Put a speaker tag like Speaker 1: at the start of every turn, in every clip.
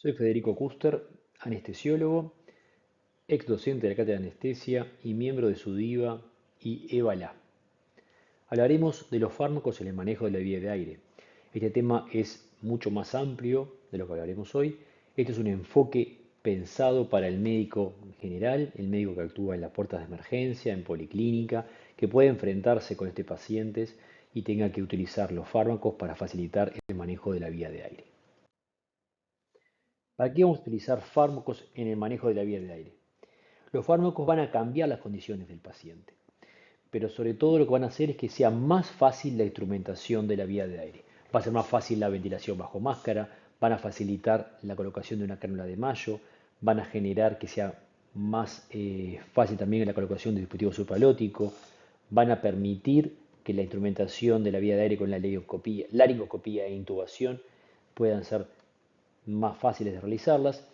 Speaker 1: Soy Federico Kuster, anestesiólogo, ex docente de la Cátedra de Anestesia y miembro de SUDIVA y EVALA. Hablaremos de los fármacos en el manejo de la vía de aire. Este tema es mucho más amplio de lo que hablaremos hoy. Este es un enfoque pensado para el médico general, el médico que actúa en las puertas de emergencia, en policlínica, que puede enfrentarse con estos pacientes y tenga que utilizar los fármacos para facilitar el manejo de la vía de aire. ¿Para qué vamos a utilizar fármacos en el manejo de la vía de aire? Los fármacos van a cambiar las condiciones del paciente, pero sobre todo lo que van a hacer es que sea más fácil la instrumentación de la vía de aire. Va a ser más fácil la ventilación bajo máscara, van a facilitar la colocación de una cánula de mayo, van a generar que sea más fácil también la colocación de dispositivo supralótico, van a permitir que la instrumentación de la vía de aire con la laringoscopía e intubación puedan ser más fáciles de realizarlas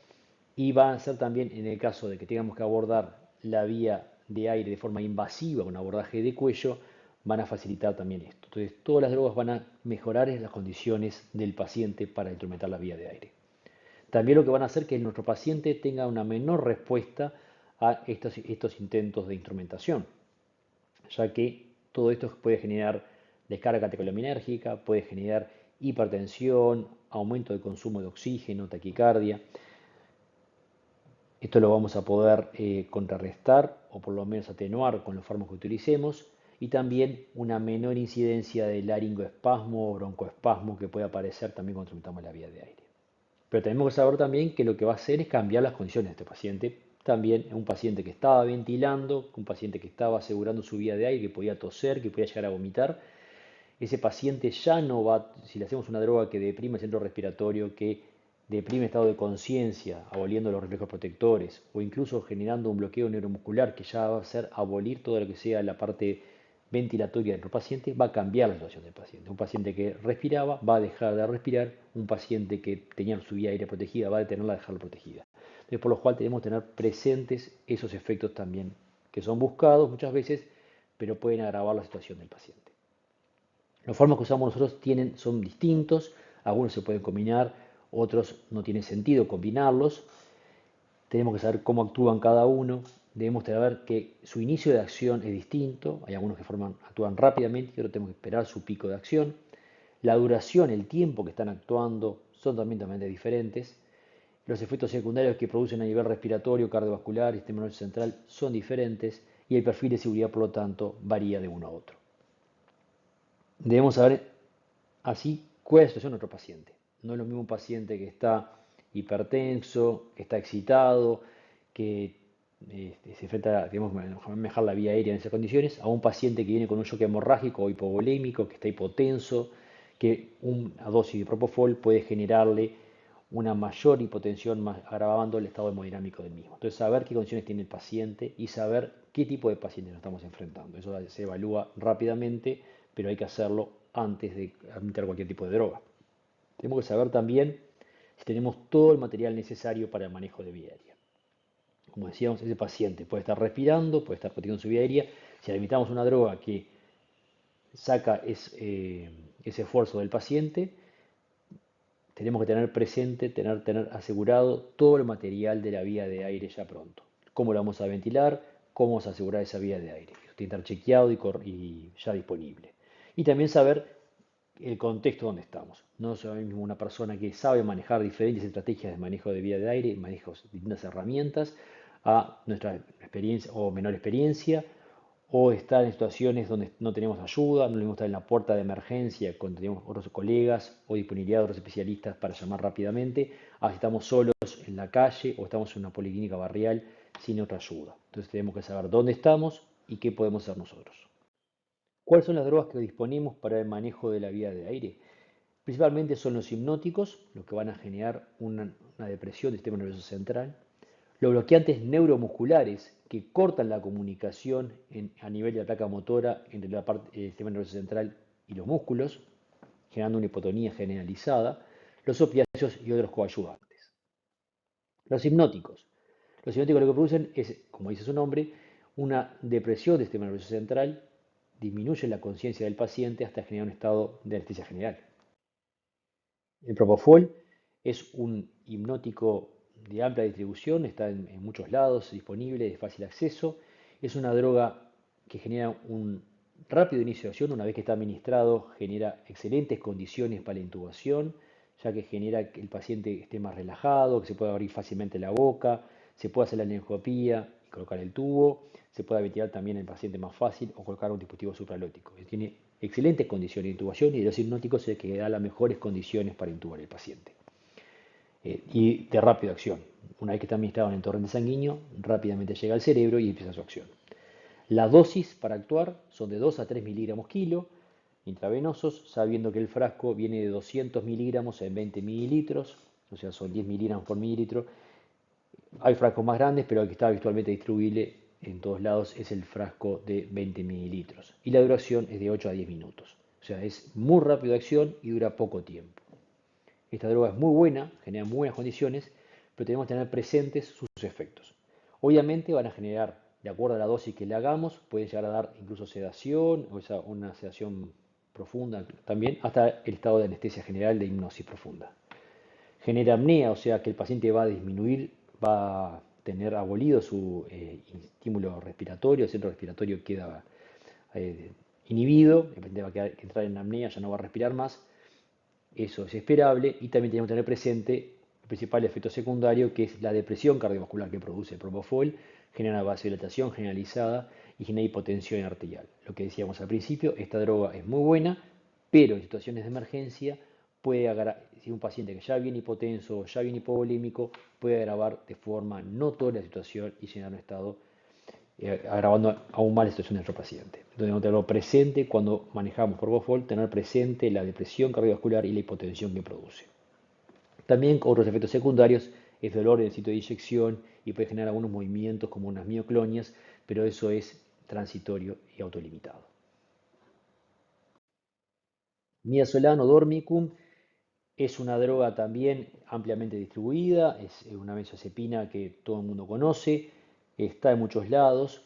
Speaker 1: y va a ser también en el caso de que tengamos que abordar la vía de aire de forma invasiva, con abordaje de cuello, van a facilitar también esto. Entonces, todas las drogas van a mejorar las condiciones del paciente para instrumentar la vía de aire. También lo que van a hacer es que nuestro paciente tenga una menor respuesta a estos intentos de instrumentación, ya que todo esto puede generar descarga catecholaminergica, puede generar hipertensión, aumento de consumo de oxígeno, taquicardia. Esto lo vamos a poder contrarrestar o por lo menos atenuar con los fármacos que utilicemos y también una menor incidencia de laringoespasmo o broncoespasmo que puede aparecer también cuando instrumentamos la vía de aire. Pero tenemos que saber también que lo que va a hacer es cambiar las condiciones de este paciente. También un paciente que estaba ventilando, un paciente que estaba asegurando su vía de aire, que podía toser, que podía llegar a vomitar, ese paciente ya no va, si le hacemos una droga que deprime el centro respiratorio, que deprime el estado de conciencia, aboliendo los reflejos protectores, o incluso generando un bloqueo neuromuscular que ya va a hacer abolir todo lo que sea la parte ventilatoria de nuestro paciente, va a cambiar la situación del paciente. Un paciente que respiraba va a dejar de respirar, un paciente que tenía su vía aérea protegida va a detenerla, a dejarla protegida. Entonces, por lo cual tenemos que tener presentes esos efectos también, que son buscados muchas veces, pero pueden agravar la situación del paciente. Los fármacos que usamos nosotros son distintos, algunos se pueden combinar, otros no tiene sentido combinarlos. Tenemos que saber cómo actúan cada uno, debemos saber que su inicio de acción es distinto, hay algunos que actúan rápidamente y otros tenemos que esperar su pico de acción. La duración, el tiempo que están actuando son también totalmente diferentes. Los efectos secundarios que producen a nivel respiratorio, cardiovascular y sistema nervioso central son diferentes y el perfil de seguridad, por lo tanto, varía de uno a otro. Debemos saber así cuál es la situación de nuestro paciente. No es lo mismo un paciente que está hipertenso, que está excitado, que se enfrenta, digamos, a manejar la vía aérea en esas condiciones, a un paciente que viene con un shock hemorrágico o hipovolémico, que está hipotenso, que una dosis de propofol puede generarle una mayor hipotensión, agravando el estado hemodinámico del mismo. Entonces, saber qué condiciones tiene el paciente y saber qué tipo de paciente nos estamos enfrentando. Eso se evalúa rápidamente, pero hay que hacerlo antes de administrar cualquier tipo de droga. Tenemos que saber también si tenemos todo el material necesario para el manejo de vía aérea. Como decíamos, ese paciente puede estar respirando, puede estar protegiendo su vía aérea. Si administramos una droga que saca ese esfuerzo del paciente, tenemos que tener presente, tener asegurado todo el material de la vía de aire ya pronto. Cómo lo vamos a ventilar, cómo vamos a asegurar esa vía de aire. Eso tiene que estar chequeado y ya disponible. Y también saber el contexto donde estamos. No es lo mismo una persona que sabe manejar diferentes estrategias de manejo de vía de aire, manejo de distintas herramientas, a nuestra experiencia o menor experiencia, o estar en situaciones donde no tenemos ayuda, no le gusta estar en la puerta de emergencia cuando tenemos otros colegas o disponibilidad de otros especialistas para llamar rápidamente, a si estamos solos en la calle o estamos en una policlínica barrial sin otra ayuda. Entonces tenemos que saber dónde estamos y qué podemos hacer nosotros. ¿Cuáles son las drogas que disponemos para el manejo de la vía de aire? Principalmente son los hipnóticos, los que van a generar una depresión del sistema nervioso central. Los bloqueantes neuromusculares, que cortan la comunicación a nivel de la placa motora entre la parte del sistema nervioso central y los músculos, generando una hipotonía generalizada. Los opiáceos y otros coadyuvantes. Los hipnóticos. Los hipnóticos lo que producen es, como dice su nombre, una depresión del sistema nervioso central, disminuyen la conciencia del paciente hasta generar un estado de anestesia general. El propofol Es un hipnótico de amplia distribución, está en muchos lados, disponible, de fácil acceso. Es una droga que genera un rápido inicio de acción. Una vez que está administrado, genera excelentes condiciones para la intubación, ya que genera que el paciente esté más relajado, que se pueda abrir fácilmente la boca, se puede hacer la laringoscopía y colocar el tubo, se puede ventilar también el paciente más fácil o colocar un dispositivo supralótico. Tiene excelentes condiciones de intubación y los hipnóticos es el que da las mejores condiciones para intubar el paciente. Y de rápida acción. Una vez que está administrado en el torrente sanguíneo, rápidamente llega al cerebro y empieza su acción. Las dosis para actuar son de 2 a 3 miligramos kilo intravenosos, sabiendo que el frasco viene de 200 miligramos en 20 mililitros, o sea, son 10 miligramos por mililitro. Hay frascos más grandes, pero el que está habitualmente distribuible en todos lados es el frasco de 20 mililitros. Y la duración es de 8 a 10 minutos. O sea, es muy rápido de acción y dura poco tiempo. Esta droga es muy buena, genera muy buenas condiciones, pero tenemos que tener presentes sus efectos. Obviamente van a generar, de acuerdo a la dosis que le hagamos, puede llegar a dar incluso sedación, o una sedación profunda también, hasta el estado de anestesia general de hipnosis profunda. Genera apnea, o sea que el paciente va a disminuir, va a tener abolido su estímulo respiratorio, el centro respiratorio queda inhibido, el paciente va a entrar en apnea, ya no va a respirar más. Eso es esperable y también tenemos que tener presente el principal efecto secundario, que es la depresión cardiovascular que produce el propofol, genera vasodilatación generalizada y genera hipotensión arterial. Lo que decíamos al principio, esta droga es muy buena, pero en situaciones de emergencia puede agravar, si un paciente que ya viene hipotenso o ya viene hipovolémico, puede agravar de forma notoria la situación y llegar a un estado agravando aún más la situación de nuestro paciente. Entonces, tenemos que tenerlo presente cuando manejamos propofol, tener presente la depresión cardiovascular y la hipotensión que produce. También otros efectos secundarios es dolor en el sitio de inyección y puede generar algunos movimientos como unas mioclonias, pero eso es transitorio y autolimitado. Midazolam o Dormicum es una droga también ampliamente distribuida, es una benzodiazepina que todo el mundo conoce, está en muchos lados.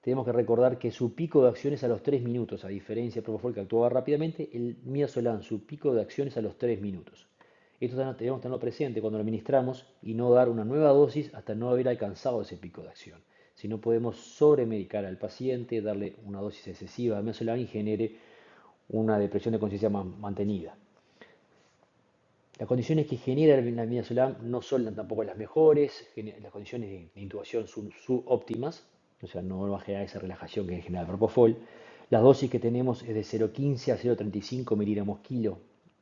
Speaker 1: Tenemos que recordar que su pico de acción es a los 3 minutos, a diferencia del propofol que actuaba rápidamente, el midazolam, su pico de acción es a los 3 minutos. Esto tenemos que tenerlo presente cuando lo administramos y no dar una nueva dosis hasta no haber alcanzado ese pico de acción. Si no podemos sobremedicar al paciente, darle una dosis excesiva de midazolam y genere una depresión de conciencia mantenida. Las condiciones que genera la midazolam no son tampoco las mejores, las condiciones de intubación son subóptimas, o sea, no va a generar esa relajación que genera el propofol. Las dosis que tenemos es de 0,15 a 0,35 miligramos kilo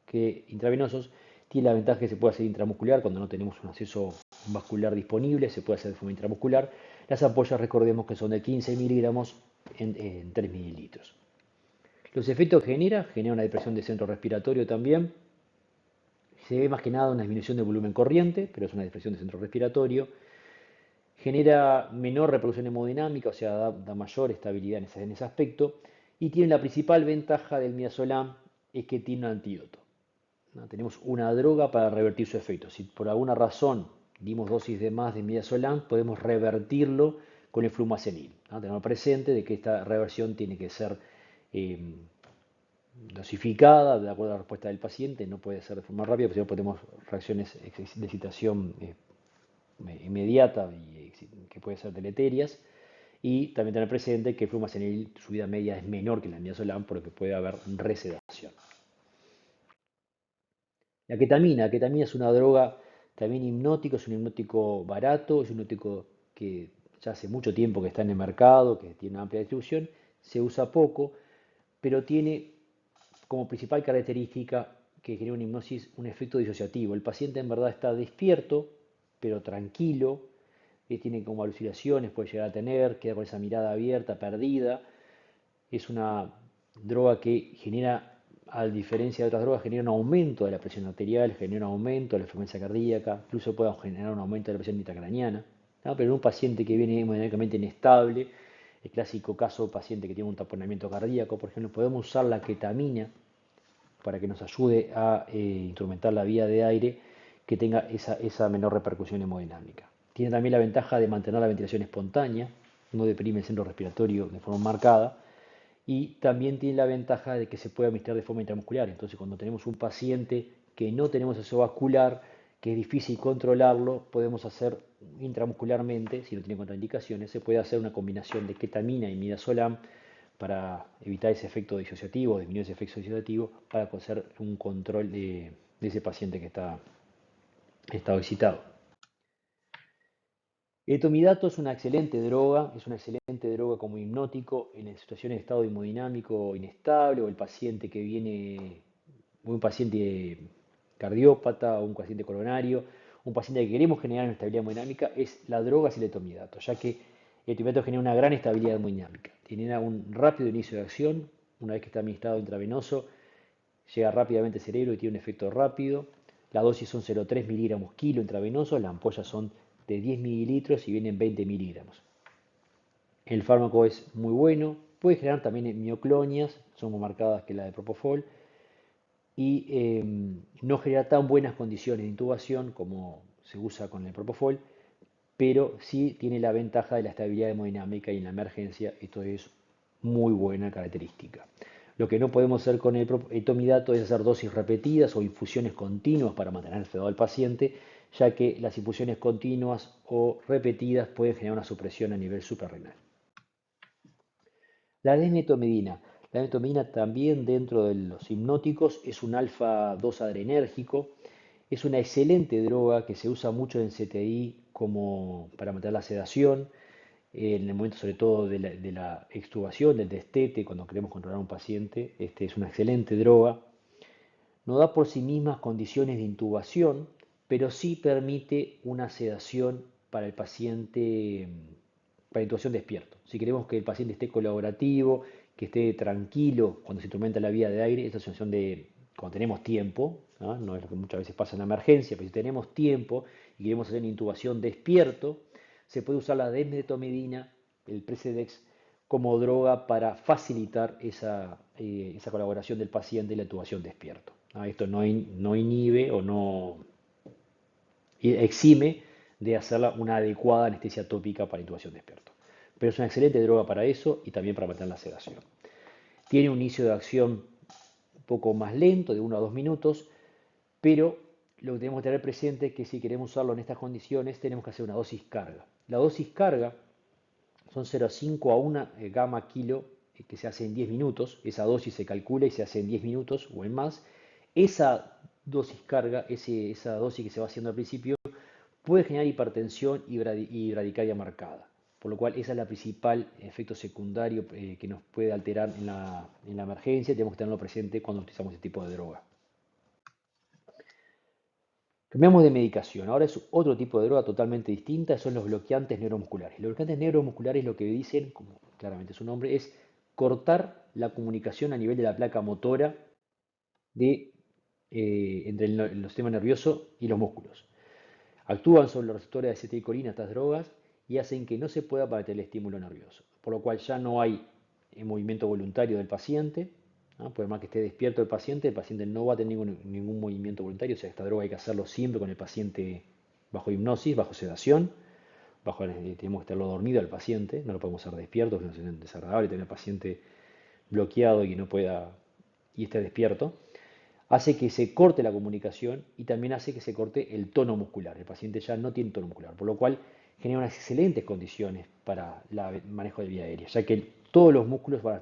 Speaker 1: que intravenosos. Tiene la ventaja que se puede hacer intramuscular cuando no tenemos un acceso vascular disponible, se puede hacer de forma intramuscular. Las ampollas, recordemos que son de 15 miligramos en 3 mililitros. Los efectos que genera una depresión de centro respiratorio también. Se ve más que nada una disminución de volumen corriente, pero es una depresión de centro respiratorio. Genera menor reproducción hemodinámica, o sea, da mayor estabilidad en ese aspecto. Y tiene la principal ventaja del midazolam, es que tiene un antídoto, ¿no? Tenemos una droga para revertir su efecto. Si por alguna razón dimos dosis de más de midazolam, podemos revertirlo con el flumazenil, ¿no? Tenemos presente de que esta reversión tiene que ser dosificada de acuerdo a la respuesta del paciente, no puede ser de forma rápida, porque si no podemos reacciones de excitación inmediata y que pueden ser deleterias. Y también tener presente que el flumazenil, su vida media es menor que la midazolam porque puede haber resedación. La ketamina es una droga también hipnótico, es un hipnótico barato, es un hipnótico que ya hace mucho tiempo que está en el mercado, que tiene una amplia distribución, se usa poco, pero tiene como principal característica que genera una hipnosis un efecto disociativo. El paciente en verdad está despierto, pero tranquilo, tiene como alucinaciones, puede llegar a tener, queda con esa mirada abierta, perdida. Es una droga que genera, a diferencia de otras drogas, genera un aumento de la presión arterial, genera un aumento de la frecuencia cardíaca, incluso puede generar un aumento de la presión intracraniana, ¿no? Pero en un paciente que viene hemodinámicamente inestable, el clásico caso paciente que tiene un taponamiento cardíaco, por ejemplo, podemos usar la ketamina para que nos ayude a instrumentar la vía de aire que tenga esa menor repercusión hemodinámica. Tiene también la ventaja de mantener la ventilación espontánea, no deprime el centro respiratorio de forma marcada, y también tiene la ventaja de que se puede administrar de forma intramuscular. Entonces, cuando tenemos un paciente que no tenemos acceso vascular, que es difícil controlarlo, podemos hacer intramuscularmente, si no tiene contraindicaciones, se puede hacer una combinación de ketamina y midazolam para evitar ese efecto disociativo, disminuir ese efecto disociativo, para hacer un control de ese paciente que está excitado. El etomidato es una excelente droga como hipnótico en situaciones de estado hemodinámico inestable o el paciente que viene, un paciente cardiópata o un paciente coronario, un paciente que queremos generar una estabilidad hemodinámica, la droga es el etomidato, ya que el etomidato genera una gran estabilidad hemodinámica, tiene un rápido inicio de acción, una vez que está administrado intravenoso, llega rápidamente al cerebro y tiene un efecto rápido. La dosis son 0,3 miligramos kilo intravenoso, las ampollas son de 10 mililitros y vienen 20 miligramos. El fármaco es muy bueno, puede generar también mioclonias, son más marcadas que la de Propofol, y no genera tan buenas condiciones de intubación como se usa con el Propofol, pero sí tiene la ventaja de la estabilidad hemodinámica y en la emergencia esto es muy buena característica. Lo que no podemos hacer con el etomidato es hacer dosis repetidas o infusiones continuas para mantener sedado al paciente, ya que las infusiones continuas o repetidas pueden generar una supresión a nivel suprarrenal. La desmetomidina. La desmetomidina también dentro de los hipnóticos es un alfa-2 adrenérgico. Es una excelente droga que se usa mucho en CTI como para mantener la sedación, en el momento sobre todo de la extubación, del destete, cuando queremos controlar a un paciente. Este es una excelente droga. No da por sí mismas condiciones de intubación, pero sí permite una sedación para el paciente, para intubación despierto. Si queremos que el paciente esté colaborativo, que esté tranquilo cuando se instrumenta la vía de aire, esta situación de cuando tenemos tiempo, ¿no? No es lo que muchas veces pasa en la emergencia, pero si tenemos tiempo y queremos hacer una intubación despierto, se puede usar la desmetomidina, el Precedex, como droga para facilitar esa colaboración del paciente y la intubación despierto. Esto no inhibe o no exime de hacerla una adecuada anestesia tópica para intubación despierto. Pero es una excelente droga para eso y también para mantener la sedación. Tiene un inicio de acción un poco más lento, de 1 a 2 minutos, pero lo que tenemos que tener presente es que si queremos usarlo en estas condiciones tenemos que hacer una dosis carga. La dosis carga son 0,5 a 1 gamma kilo que se hace en 10 minutos. Esa dosis se calcula y se hace en 10 minutos o en más. Esa dosis carga, esa dosis que se va haciendo al principio, puede generar hipertensión y bradicardia marcada. Por lo cual esa es la principal efecto secundario que nos puede alterar en la emergencia. Tenemos que tenerlo presente cuando utilizamos este tipo de droga. Cambiamos de medicación, ahora es otro tipo de droga totalmente distinta, son los bloqueantes neuromusculares. Los bloqueantes neuromusculares lo que dicen, como claramente su nombre, es cortar la comunicación a nivel de la placa motora entre el sistema nervioso y los músculos. Actúan sobre los receptores de acetilcolina estas drogas y hacen que no se pueda parar el estímulo nervioso, por lo cual ya no hay movimiento voluntario del paciente, ¿no? Por más que esté despierto el paciente no va a tener ningún movimiento voluntario, o sea, esta droga hay que hacerlo siempre con el paciente bajo hipnosis, bajo sedación, tenemos que tenerlo dormido al paciente, no lo podemos hacer despierto, es desagradable tener al paciente bloqueado y que no pueda y esté despierto. Hace que se corte la comunicación y también hace que se corte el tono muscular. El paciente ya no tiene tono muscular, por lo cual genera unas excelentes condiciones para el manejo de vía aérea, ya que todos los músculos van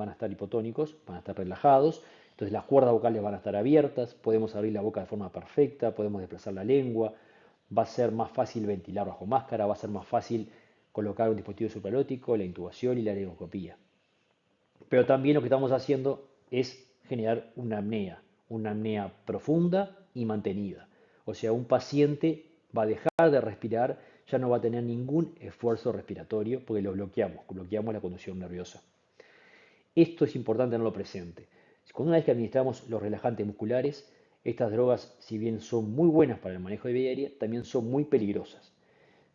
Speaker 1: a estar hipotónicos, van a estar relajados, entonces las cuerdas vocales van a estar abiertas, podemos abrir la boca de forma perfecta, podemos desplazar la lengua, va a ser más fácil ventilar bajo máscara, va a ser más fácil colocar un dispositivo supralótico, la intubación y la laringoscopía. Pero también lo que estamos haciendo es generar una apnea profunda y mantenida. O sea, un paciente va a dejar de respirar, ya no va a tener ningún esfuerzo respiratorio porque lo bloqueamos la conducción nerviosa. Esto es importante tenerlo presente. Una vez que administramos los relajantes musculares, estas drogas, si bien son muy buenas para el manejo de vía aérea, también son muy peligrosas.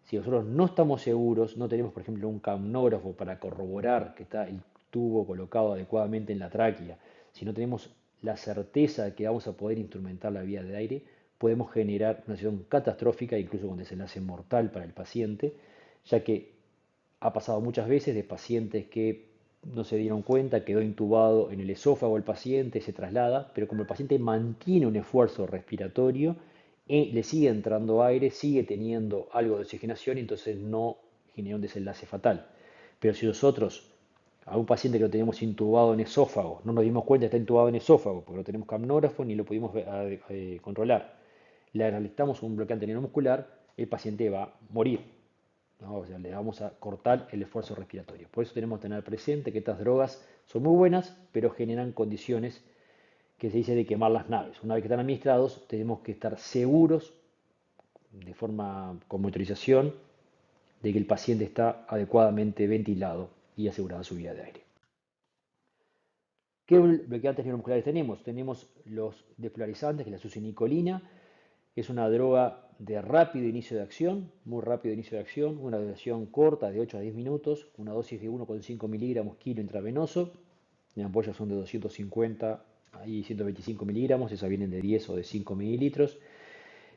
Speaker 1: Si nosotros no estamos seguros, no tenemos, por ejemplo, un capnógrafo para corroborar que está el tubo colocado adecuadamente en la tráquea, si no tenemos la certeza de que vamos a poder instrumentar la vía de aire, podemos generar una situación catastrófica, incluso con desenlace mortal para el paciente, ya que ha pasado muchas veces de pacientes que no se dieron cuenta, quedó intubado en el esófago el paciente, se traslada, pero como el paciente mantiene un esfuerzo respiratorio, le sigue entrando aire, sigue teniendo algo de oxigenación y entonces no genera un desenlace fatal. Pero si nosotros a un paciente que lo tenemos intubado en esófago, no nos dimos cuenta que está intubado en esófago, porque no tenemos capnógrafo ni lo pudimos controlar, le realizamos un bloqueante neuromuscular, el paciente va a morir, ¿no? O sea, le vamos a cortar el esfuerzo respiratorio. Por eso tenemos que tener presente que estas drogas son muy buenas, pero generan condiciones que se dice de quemar las naves. Una vez que están administrados, tenemos que estar seguros, de forma con monitorización, de que el paciente está adecuadamente ventilado y asegurada su vía de aire. ¿Qué bloqueantes neuromusculares tenemos? Tenemos los despolarizantes, que es la succinilcolina, es una droga de rápido inicio de acción, muy rápido inicio de acción, una duración corta de 8 a 10 minutos, una dosis de 1,5 miligramos kilo intravenoso, las ampollas son de 250 y 125 miligramos, esas vienen de 10 o de 5 mililitros.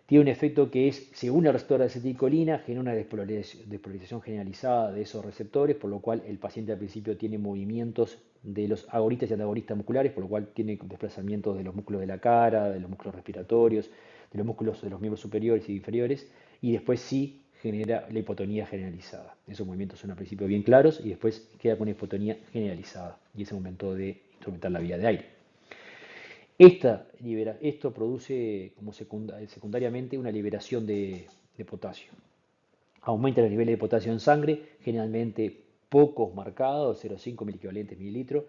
Speaker 1: Tiene un efecto que es, según el receptor de acetilcolina, genera una despolarización generalizada de esos receptores, por lo cual el paciente al principio tiene movimientos de los agonistas y antagonistas musculares, por lo cual tiene desplazamientos de los músculos de la cara, de los músculos respiratorios, de los músculos de los miembros superiores y inferiores, y después sí genera la hipotonía generalizada. Esos movimientos son al principio bien claros y después queda con una hipotonía generalizada, y ese momento de instrumentar la vía de aire. Esto produce como secundariamente una liberación de potasio. Aumenta los niveles de potasio en sangre, generalmente pocos marcados, 0,5 miliequivalentes mililitro,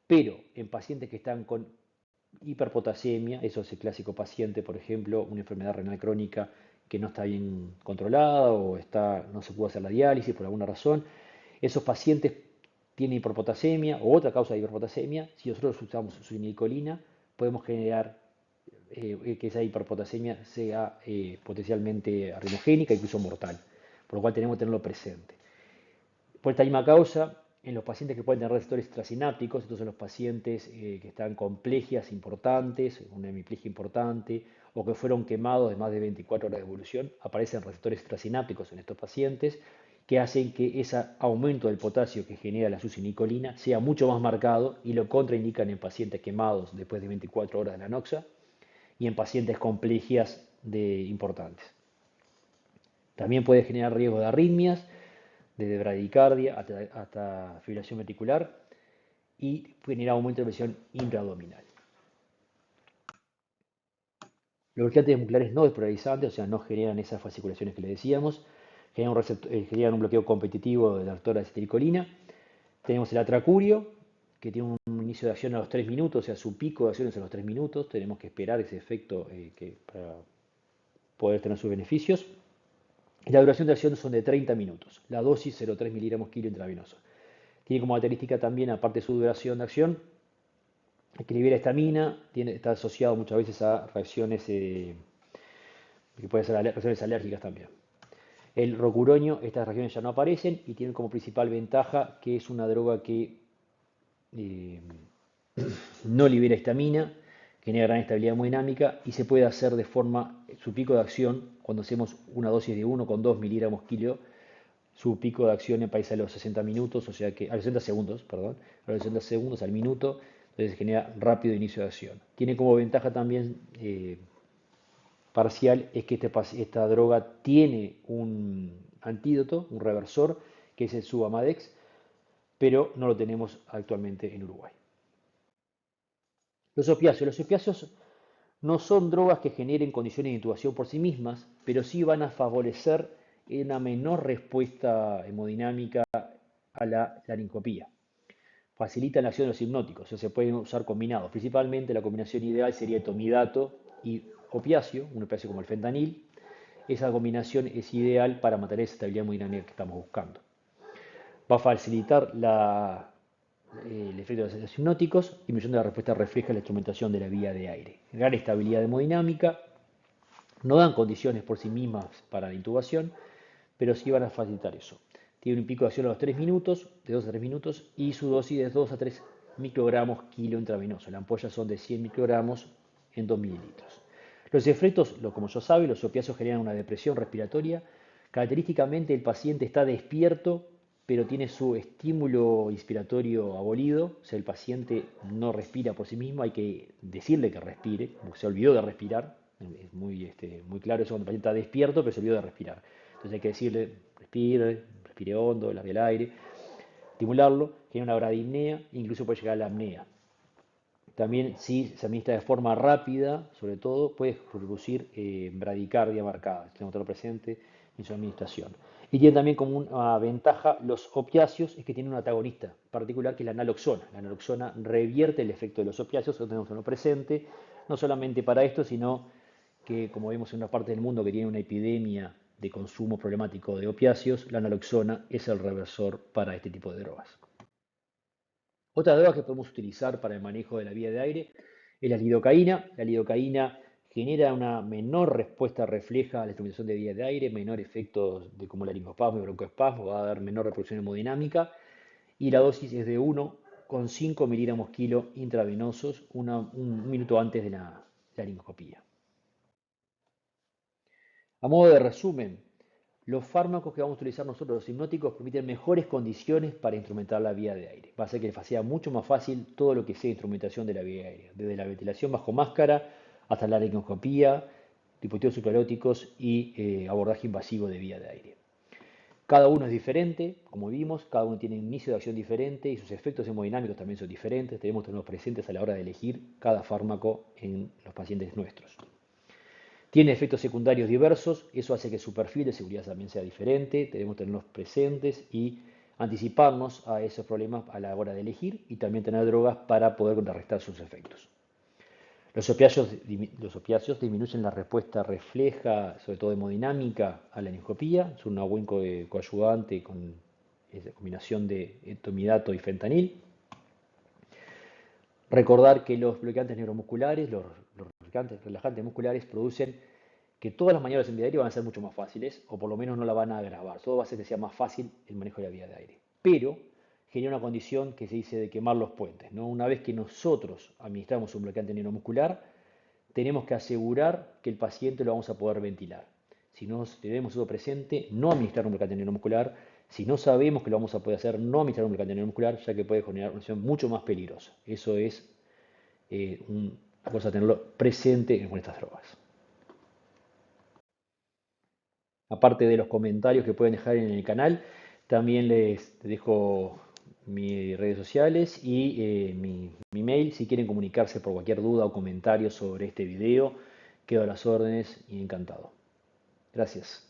Speaker 1: pero en pacientes que están con hiperpotasemia, eso es el clásico paciente, por ejemplo, una enfermedad renal crónica que no está bien controlada o no se pudo hacer la diálisis por alguna razón, esos pacientes tienen hiperpotasemia o otra causa de hiperpotasemia, si nosotros usamos succinilcolina, podemos generar que esa hiperpotasemia sea potencialmente arritmogénica, incluso mortal, por lo cual tenemos que tenerlo presente. Por esta misma causa, en los pacientes que pueden tener receptores extrasinápticos, estos son los pacientes que están con plegias importantes, una hemiplegia importante, o que fueron quemados de más de 24 horas de evolución, aparecen receptores extrasinápticos en estos pacientes que hacen que ese aumento del potasio que genera la succinilcolina sea mucho más marcado y lo contraindican en pacientes quemados después de 24 horas de la noxa y en pacientes con plegias importantes. También puede generar riesgo de arritmias, desde bradicardia hasta fibrilación ventricular y genera aumento de presión intraabdominal. Los bloqueantes musculares no despolarizantes, o sea, no generan esas fasciculaciones que le decíamos, generan un bloqueo competitivo de la receptor de acetilcolina. Tenemos el atracurio, que tiene un inicio de acción a los 3 minutos, o sea, su pico de acción es a los 3 minutos. Tenemos que esperar ese efecto para poder tener sus beneficios. Y la duración de acción son de 30 minutos. La dosis 0,3 miligramos kilo intravenoso. Tiene como característica también, aparte de su duración de acción, que libera estamina, está asociado muchas veces a reacciones que pueden ser reacciones alérgicas también. El rocuronio, estas reacciones ya no aparecen y tienen como principal ventaja que es una droga que eh, no libera histamina, genera gran estabilidad hemodinámica y se puede hacer de forma, su pico de acción, cuando hacemos una dosis de 1,2 miligramos kilo, su pico de acción aparece a los 60 minutos, o sea que a los 60 segundos, perdón, a los 60 segundos al minuto, entonces genera rápido inicio de acción. Tiene como ventaja también parcial es que esta droga tiene un antídoto, un reversor, que es el Subamadex, pero no lo tenemos actualmente en Uruguay. Los opiáceos no son drogas que generen condiciones de intubación por sí mismas, pero sí van a favorecer una menor respuesta hemodinámica a la laringopía. Facilitan la acción de los hipnóticos, o sea, se pueden usar combinados. Principalmente la combinación ideal sería etomidato y opiáceo, un opiáceo como el fentanil. Esa combinación es ideal para mantener esa estabilidad hemodinámica que estamos buscando. Va a facilitar el efecto de los hipnóticos, disminuyendo la respuesta refleja la instrumentación de la vía de aire. Gran estabilidad hemodinámica, no dan condiciones por sí mismas para la intubación, pero sí van a facilitar eso. Tiene un pico de acción a los 3 minutos, de 2 a 3 minutos, y su dosis de 2 a 3 microgramos kilo intravenoso. Las ampollas son de 100 microgramos en 2 mililitros. Los efectos, como ya sabe, los opiáceos generan una depresión respiratoria. Característicamente el paciente está despierto pero tiene su estímulo inspiratorio abolido, o sea, el paciente no respira por sí mismo, hay que decirle que respire, porque se olvidó de respirar, es muy claro eso cuando el paciente está despierto, pero se olvidó de respirar. Entonces hay que decirle, respire, respire hondo, largue el aire, estimularlo, tiene una bradipnea, incluso puede llegar a la apnea. También si se administra de forma rápida, sobre todo, puede producir bradicardia marcada. Tenemos que tenerlo presente en su administración. Y tiene también como una ventaja los opiáceos, es que tiene un antagonista particular que es la naloxona. La naloxona revierte el efecto de los opiáceos, lo tenemos que tenerlo presente, no solamente para esto, sino que como vemos en una parte del mundo que tiene una epidemia de consumo problemático de opiáceos, la naloxona es el reversor para este tipo de drogas. Otra droga que podemos utilizar para el manejo de la vía de aire es la lidocaína. La lidocaína genera una menor respuesta refleja a la instrumentación de vía de aire, menor efecto de como el laringoespasmo y broncoespasmo, va a dar menor reproducción hemodinámica y la dosis es de 1,5 miligramos kilo intravenosos un minuto antes de la laringoscopía. A modo de resumen, los fármacos que vamos a utilizar nosotros, los hipnóticos, permiten mejores condiciones para instrumentar la vía de aire. Va a hacer que sea mucho más fácil todo lo que sea instrumentación de la vía aérea, desde la ventilación bajo máscara hasta la laringoscopía, dispositivos supraglóticos y abordaje invasivo de vía de aire. Cada uno es diferente, como vimos, cada uno tiene un inicio de acción diferente y sus efectos hemodinámicos también son diferentes. Debemos tenerlos presentes a la hora de elegir cada fármaco en los pacientes nuestros. Tiene efectos secundarios diversos, eso hace que su perfil de seguridad también sea diferente, debemos tenerlos presentes y anticiparnos a esos problemas a la hora de elegir y también tener drogas para poder contrarrestar sus efectos. Los opiáceos disminuyen la respuesta refleja, sobre todo hemodinámica, a la laringoscopía, son un buen coadyuvante con esa combinación de etomidato y fentanil. Recordar que los bloqueantes neuromusculares, los relajantes musculares producen que todas las maniobras en vía de aire van a ser mucho más fáciles, o por lo menos no la van a agravar. Todo va a hacer que sea más fácil el manejo de la vía de aire. Pero genera una condición que se dice de quemar los puentes, ¿no? Una vez que nosotros administramos un bloqueante neuromuscular, tenemos que asegurar que el paciente lo vamos a poder ventilar. Si no tenemos eso presente, no administrar un bloqueante neuromuscular. Si no sabemos que lo vamos a poder hacer, no administrar un bloqueante neuromuscular, ya que puede generar una situación mucho más peligrosa. Eso es una cosa a tenerlo presente con estas drogas. Aparte de los comentarios que pueden dejar en el canal, también les dejo mis redes sociales y mi mail si quieren comunicarse por cualquier duda o comentario sobre este video. Quedo a las órdenes y encantado. Gracias.